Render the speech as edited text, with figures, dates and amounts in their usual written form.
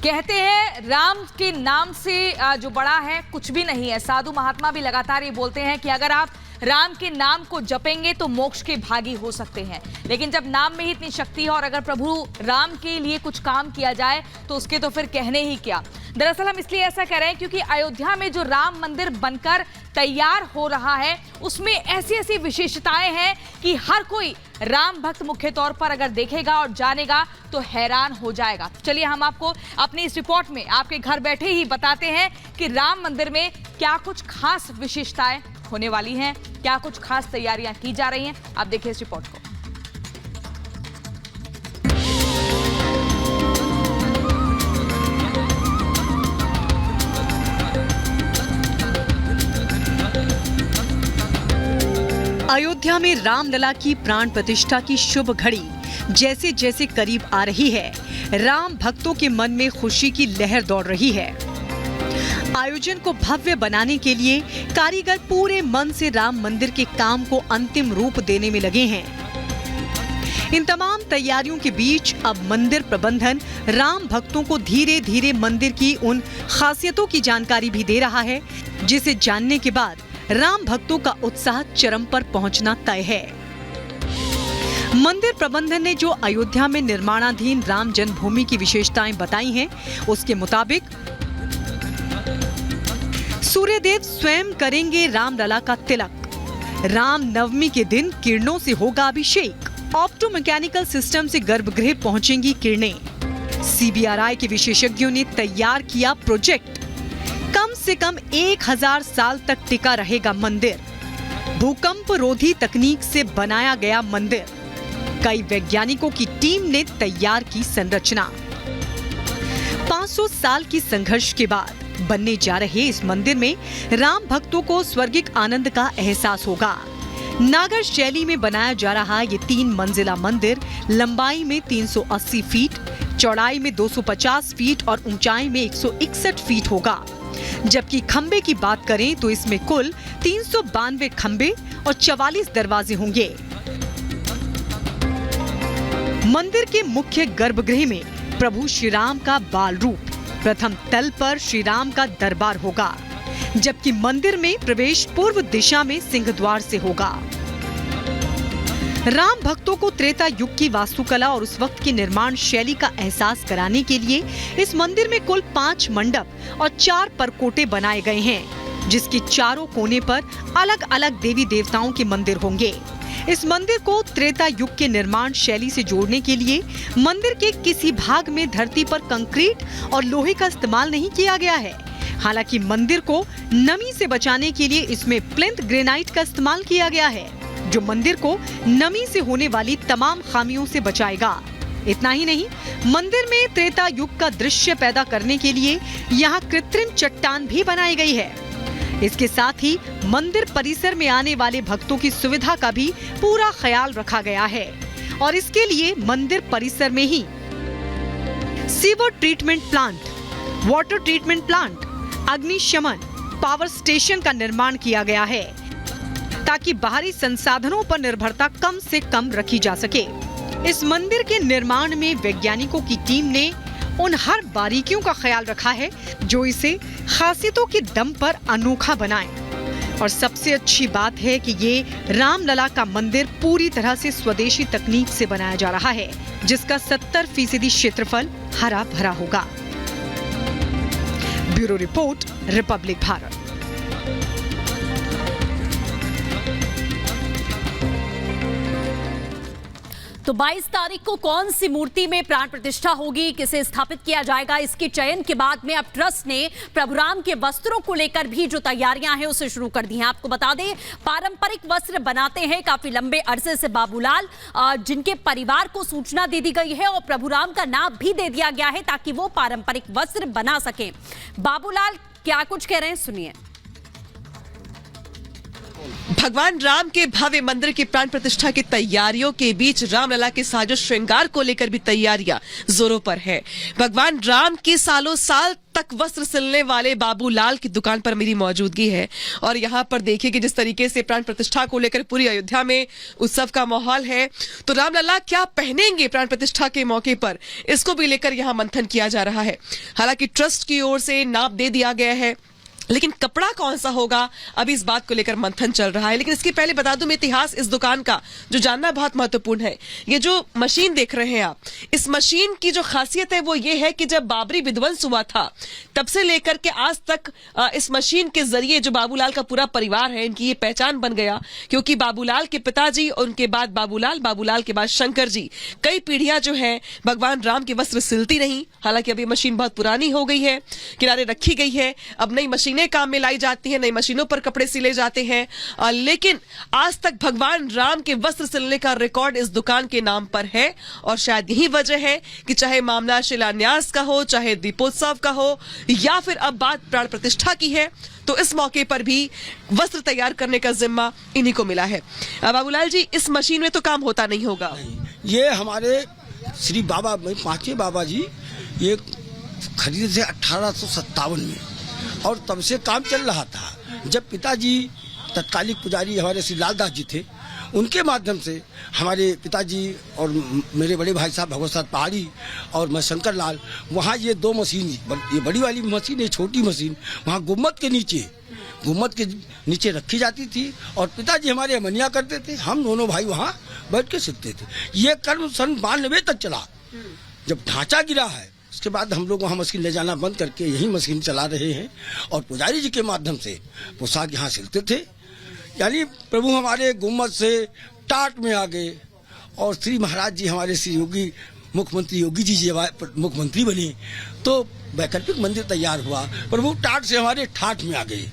कहते हैं राम के नाम से जो बड़ा है कुछ भी नहीं है। साधु महात्मा भी लगातार ये बोलते हैं कि अगर आप राम के नाम को जपेंगे तो मोक्ष के भागी हो सकते हैं। लेकिन जब नाम में ही इतनी शक्ति है और अगर प्रभु राम के लिए कुछ काम किया जाए तो उसके तो फिर कहने ही क्या। दरअसल हम इसलिए ऐसा कह रहे हैं क्योंकि अयोध्या में जो राम मंदिर बनकर तैयार हो रहा है उसमें ऐसी ऐसी विशेषताएं हैं कि हर कोई राम भक्त मुख्य तौर पर अगर देखेगा और जानेगा तो हैरान हो जाएगा। चलिए हम आपको अपनी इस रिपोर्ट में आपके घर बैठे ही बताते हैं कि राम मंदिर में क्या कुछ खास विशेषताएं होने वाली हैं, क्या कुछ खास तैयारियां की जा रही हैं। आप देखिए इस रिपोर्ट को। अयोध्या में रामलला की प्राण प्रतिष्ठा की शुभ घड़ी जैसे जैसे करीब आ रही है, राम भक्तों के मन में खुशी की लहर दौड़ रही है। आयोजन को भव्य बनाने के लिए कारीगर पूरे मन से राम मंदिर के काम को अंतिम रूप देने में लगे हैं। इन तमाम तैयारियों के बीच अब मंदिर प्रबंधन राम भक्तों को धीरे धीरे मंदिर की उन खासियतों की जानकारी भी दे रहा है जिसे जानने के बाद राम भक्तों का उत्साह चरम पर पहुंचना तय है। मंदिर प्रबंधन ने जो अयोध्या में निर्माणाधीन राम जन्मभूमि की विशेषताएं बताई हैं, उसके मुताबिक सूर्यदेव स्वयं करेंगे रामलला का तिलक, राम नवमी के दिन किरणों से होगा अभिषेक, ऑप्टो मैकेनिकल सिस्टम से गर्भगृह पहुंचेंगी किरणें। सीबीआरआई के विशेषज्ञों ने तैयार किया प्रोजेक्ट, कम से कम 1000 साल तक टिका रहेगा मंदिर, भूकंप रोधी तकनीक से बनाया गया मंदिर, कई वैज्ञानिकों की टीम ने तैयार की संरचना। 500 साल की संघर्ष के बाद बनने जा रहे इस मंदिर में राम भक्तों को स्वर्गिक आनंद का एहसास होगा। नागर शैली में बनाया जा रहा ये 3 मंजिला मंदिर लंबाई में 380 फीट, चौड़ाई में 250 फीट और ऊंचाई में 161 फीट होगा। जबकि खंबे की बात करें तो इसमें कुल 392 खंबे और 44 दरवाजे होंगे। मंदिर के मुख्य गर्भगृह में प्रभु श्री राम का बाल रूप, प्रथम तल पर श्री राम का दरबार होगा, जबकि मंदिर में प्रवेश पूर्व दिशा में सिंहद्वार से होगा। राम भक्तों को त्रेता युग की वास्तुकला और उस वक्त की निर्माण शैली का एहसास कराने के लिए इस मंदिर में कुल 5 मंडप और 4 परकोटे बनाए गए हैं, जिसके चारों कोने पर अलग अलग देवी देवताओं के मंदिर होंगे। इस मंदिर को त्रेता युग के निर्माण शैली से जोड़ने के लिए मंदिर के किसी भाग में धरती पर कंक्रीट और लोहे का इस्तेमाल नहीं किया गया है। हालांकि मंदिर को नमी से बचाने के लिए इसमें प्लिंथ ग्रेनाइट का इस्तेमाल किया गया है, जो मंदिर को नमी से होने वाली तमाम खामियों से बचाएगा। इतना ही नहीं, मंदिर में त्रेता युग का दृश्य पैदा करने के लिए यहाँ कृत्रिम चट्टान भी बनाई गई है। इसके साथ ही मंदिर परिसर में आने वाले भक्तों की सुविधा का भी पूरा ख्याल रखा गया है और इसके लिए मंदिर परिसर में ही sewer treatment plant, water treatment plant, अग्निशमन, पावर स्टेशन का निर्माण किया गया है ताकि बाहरी संसाधनों पर निर्भरता कम से कम रखी जा सके। इस मंदिर के निर्माण में वैज्ञानिकों की टीम ने उन हर बारीकियों का ख्याल रखा है जो इसे खासियतों के दम पर अनोखा बनाए। और सबसे अच्छी बात है कि ये रामलला का मंदिर पूरी तरह से स्वदेशी तकनीक से बनाया जा रहा है, जिसका 70% क्षेत्रफल हरा भरा होगा। Bureau report, Republic Bharat. तो 22 तारीख को कौन सी मूर्ति में प्राण प्रतिष्ठा होगी, किसे स्थापित किया जाएगा, इसके चयन के बाद में अब ट्रस्ट ने प्रभु राम के वस्त्रों को लेकर भी जो तैयारियां हैं उसे शुरू कर दी हैं। आपको बता दें, पारंपरिक वस्त्र बनाते हैं काफी लंबे अरसे से बाबूलाल, जिनके परिवार को सूचना दे दी गई है और प्रभु राम का नाम भी दे दिया गया है ताकि वो पारंपरिक वस्त्र बना सके। बाबूलाल क्या कुछ कह रहे हैं, सुनिए। भगवान राम के भव्य मंदिर की प्राण प्रतिष्ठा की तैयारियों के बीच रामलला के साजो श्रृंगार को लेकर भी तैयारियां जोरों पर है। भगवान राम की सालों साल तक वस्त्र सिलने वाले बाबूलाल की दुकान पर मेरी मौजूदगी है और यहाँ पर देखिए कि जिस तरीके से प्राण प्रतिष्ठा को लेकर पूरी अयोध्या में उत्सव का माहौल है, तो रामलला क्या पहनेंगे प्राण प्रतिष्ठा के मौके पर, इसको भी लेकर यहाँ मंथन किया जा रहा है। हालांकि ट्रस्ट की ओर से नाप दे दिया गया है, लेकिन कपड़ा कौन सा होगा अभी इस बात को लेकर मंथन चल रहा है। लेकिन इसके पहले बता दूं मैं इतिहास इस दुकान का जो जानना बहुत महत्वपूर्ण है। ये जो मशीन देख रहे हैं आप, इस मशीन की जो खासियत है वो ये है कि जब बाबरी विध्वंस हुआ था तब से लेकर के आज तक इस मशीन के जरिए जो बाबूलाल का पूरा परिवार है, इनकी ये पहचान बन गया, क्योंकि बाबूलाल के पिताजी और उनके बाद बाबूलाल के बाद शंकर जी, कई पीढ़ियां जो है भगवान राम के वस्त्र सिलती रही। हालांकि अभी मशीन बहुत पुरानी हो गई है, किनारे रखी गई है, अब नई मशीनें काम में लाई जाती हैं, नई मशीनों पर कपड़े सिले जाते हैं। लेकिन आज तक भगवान राम के वस्त्र सिलने का रिकॉर्ड इस दुकान के नाम पर है और शायद यही वजह है कि चाहे मामला शिलान्यास का हो, चाहे दीपोत्सव का हो, या फिर अब बात प्राण प्रतिष्ठा की है, तो इस मौके पर भी वस्त्र तैयार करने का जिम्मा इन्हीं को मिला है। बाबूलाल जी, इस मशीन में तो काम होता नहीं होगा? ये हमारे श्री बाबा पांचवें बाबा जी ये खरीदे थे 1857 में और तब से काम चल रहा था। जब पिताजी तत्कालिक पुजारी हमारे श्री लालदास जी थे, उनके माध्यम से हमारे पिताजी और मेरे बड़े भाई साहब भगवत साहब पहाड़ी और मैं शंकर लाल, वहाँ ये दो मशीन, ये बड़ी वाली मशीन, ये छोटी मशीन वहाँ गुम्मत के नीचे रखी जाती थी और पिताजी हमारे अमनिया करते थे, हम दोनों भाई वहाँ बैठ के सीखते थे। ये कर्म सन 92 तक चला। जब ढांचा गिरा है उसके बाद हम लोग वहाँ मशीन ले जाना बंद करके यही मशीन चला रहे हैं और पुजारी जी के माध्यम से पोशाक यहाँ सिलते थे। यानी प्रभु हमारे गुम्मत से टाट में आ गए और श्री महाराज जी हमारे श्री योगी मुख्यमंत्री योगी जी मुख्यमंत्री बने तो वैकल्पिक मंदिर तैयार हुआ। प्रभु टाट से हमारे ठाठ में आ गए।